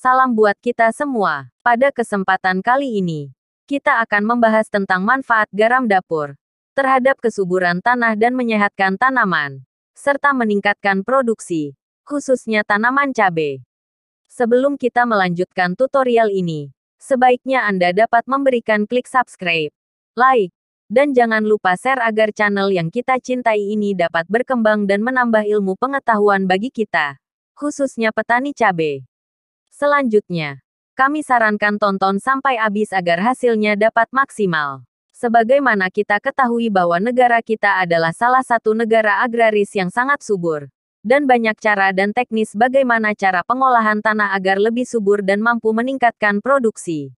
Salam buat kita semua. Pada kesempatan kali ini, kita akan membahas tentang manfaat garam dapur terhadap kesuburan tanah dan menyehatkan tanaman, serta meningkatkan produksi, khususnya tanaman cabai. Sebelum kita melanjutkan tutorial ini, sebaiknya Anda dapat memberikan klik subscribe, like, dan jangan lupa share agar channel yang kita cintai ini dapat berkembang dan menambah ilmu pengetahuan bagi kita, khususnya petani cabai. Selanjutnya, kami sarankan tonton sampai habis agar hasilnya dapat maksimal. Sebagaimana kita ketahui bahwa negara kita adalah salah satu negara agraris yang sangat subur, dan banyak cara dan teknis bagaimana cara pengolahan tanah agar lebih subur dan mampu meningkatkan produksi.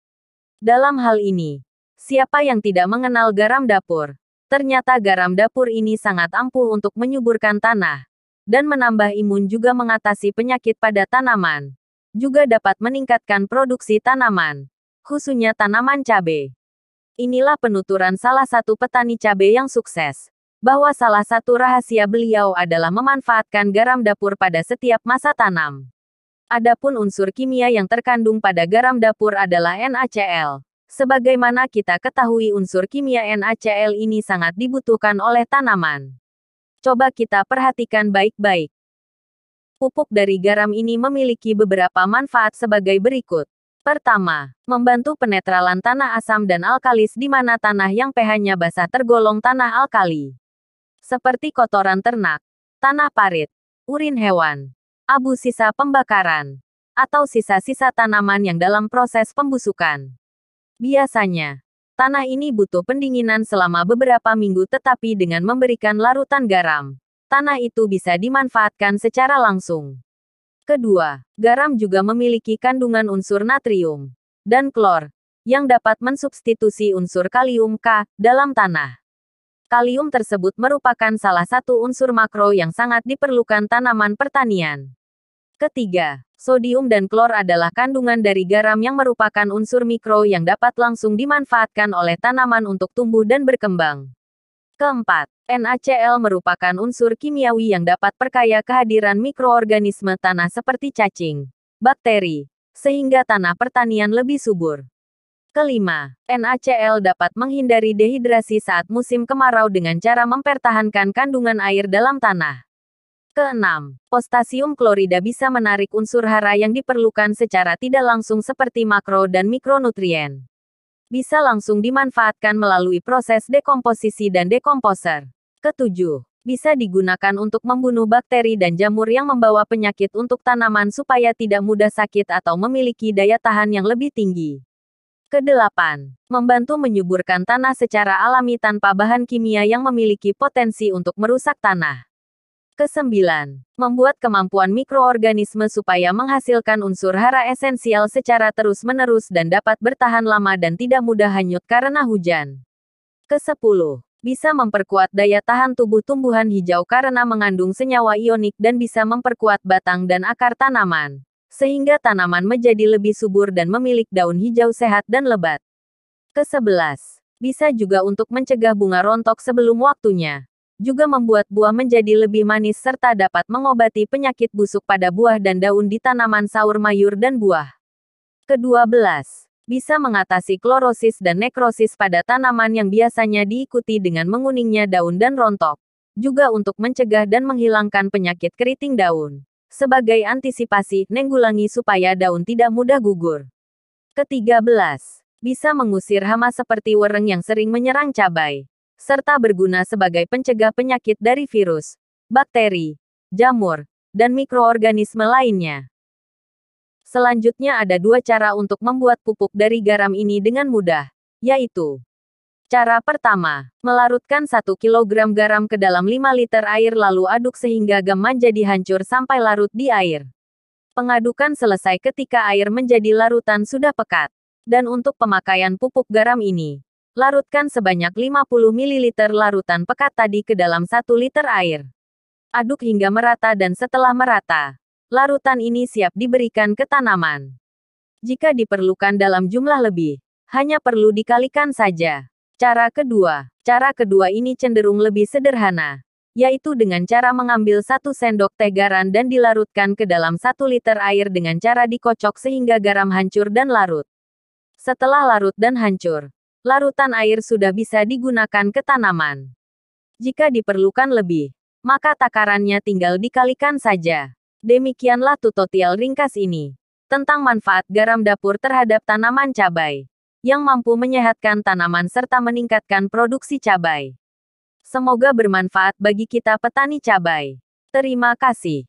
Dalam hal ini, siapa yang tidak mengenal garam dapur? Ternyata garam dapur ini sangat ampuh untuk menyuburkan tanah, dan menambah imun juga mengatasi penyakit pada tanaman. Juga dapat meningkatkan produksi tanaman, khususnya tanaman cabai. Inilah penuturan salah satu petani cabai yang sukses, bahwa salah satu rahasia beliau adalah memanfaatkan garam dapur pada setiap masa tanam. Adapun unsur kimia yang terkandung pada garam dapur adalah NaCl. Sebagaimana kita ketahui unsur kimia NaCl ini sangat dibutuhkan oleh tanaman. Coba kita perhatikan baik-baik. Pupuk dari garam ini memiliki beberapa manfaat sebagai berikut. Pertama, membantu penetralan tanah asam dan alkalis di mana tanah yang pH-nya basah tergolong tanah alkali. Seperti kotoran ternak, tanah parit, urin hewan, abu sisa pembakaran, atau sisa-sisa tanaman yang dalam proses pembusukan. Biasanya, tanah ini butuh pendinginan selama beberapa minggu tetapi dengan memberikan larutan garam, tanah itu bisa dimanfaatkan secara langsung. Kedua, garam juga memiliki kandungan unsur natrium dan klor yang dapat mensubstitusi unsur kalium K dalam tanah. Kalium tersebut merupakan salah satu unsur makro yang sangat diperlukan tanaman pertanian. Ketiga, sodium dan klor adalah kandungan dari garam yang merupakan unsur mikro yang dapat langsung dimanfaatkan oleh tanaman untuk tumbuh dan berkembang. Keempat, NaCl merupakan unsur kimiawi yang dapat perkaya kehadiran mikroorganisme tanah seperti cacing, bakteri, sehingga tanah pertanian lebih subur. Kelima, NaCl dapat menghindari dehidrasi saat musim kemarau dengan cara mempertahankan kandungan air dalam tanah. Keenam, potasium klorida bisa menarik unsur hara yang diperlukan secara tidak langsung seperti makro dan mikronutrien. Bisa langsung dimanfaatkan melalui proses dekomposisi dan dekomposer. Ketujuh, bisa digunakan untuk membunuh bakteri dan jamur yang membawa penyakit untuk tanaman supaya tidak mudah sakit atau memiliki daya tahan yang lebih tinggi. Kedelapan, membantu menyuburkan tanah secara alami tanpa bahan kimia yang memiliki potensi untuk merusak tanah. Kesembilan, membuat kemampuan mikroorganisme supaya menghasilkan unsur hara esensial secara terus-menerus dan dapat bertahan lama dan tidak mudah hanyut karena hujan. Kesepuluh, bisa memperkuat daya tahan tubuh tumbuhan hijau karena mengandung senyawa ionik dan bisa memperkuat batang dan akar tanaman, sehingga tanaman menjadi lebih subur dan memiliki daun hijau sehat dan lebat. Kesebelas, bisa juga untuk mencegah bunga rontok sebelum waktunya. Juga membuat buah menjadi lebih manis serta dapat mengobati penyakit busuk pada buah dan daun di tanaman sayur mayur dan buah. Ke-12, bisa mengatasi klorosis dan nekrosis pada tanaman yang biasanya diikuti dengan menguningnya daun dan rontok. Juga untuk mencegah dan menghilangkan penyakit keriting daun. Sebagai antisipasi, nenggulangi supaya daun tidak mudah gugur. Ke-13, bisa mengusir hama seperti wereng yang sering menyerang cabai, serta berguna sebagai pencegah penyakit dari virus, bakteri, jamur, dan mikroorganisme lainnya. Selanjutnya ada dua cara untuk membuat pupuk dari garam ini dengan mudah, yaitu: cara pertama, melarutkan 1 kg garam ke dalam 5 liter air lalu aduk sehingga gam menjadi hancur sampai larut di air. Pengadukan selesai ketika air menjadi larutan sudah pekat. Dan untuk pemakaian pupuk garam ini, larutkan sebanyak 50 ml larutan pekat tadi ke dalam 1 liter air. Aduk hingga merata dan setelah merata, larutan ini siap diberikan ke tanaman. Jika diperlukan dalam jumlah lebih, hanya perlu dikalikan saja. Cara kedua ini cenderung lebih sederhana, yaitu dengan cara mengambil 1 sendok teh garam dan dilarutkan ke dalam 1 liter air dengan cara dikocok sehingga garam hancur dan larut. Setelah larut dan hancur, larutan air sudah bisa digunakan ke tanaman. Jika diperlukan lebih, maka takarannya tinggal dikalikan saja. Demikianlah tutorial ringkas ini tentang manfaat garam dapur terhadap tanaman cabai, yang mampu menyehatkan tanaman serta meningkatkan produksi cabai. Semoga bermanfaat bagi kita petani cabai. Terima kasih.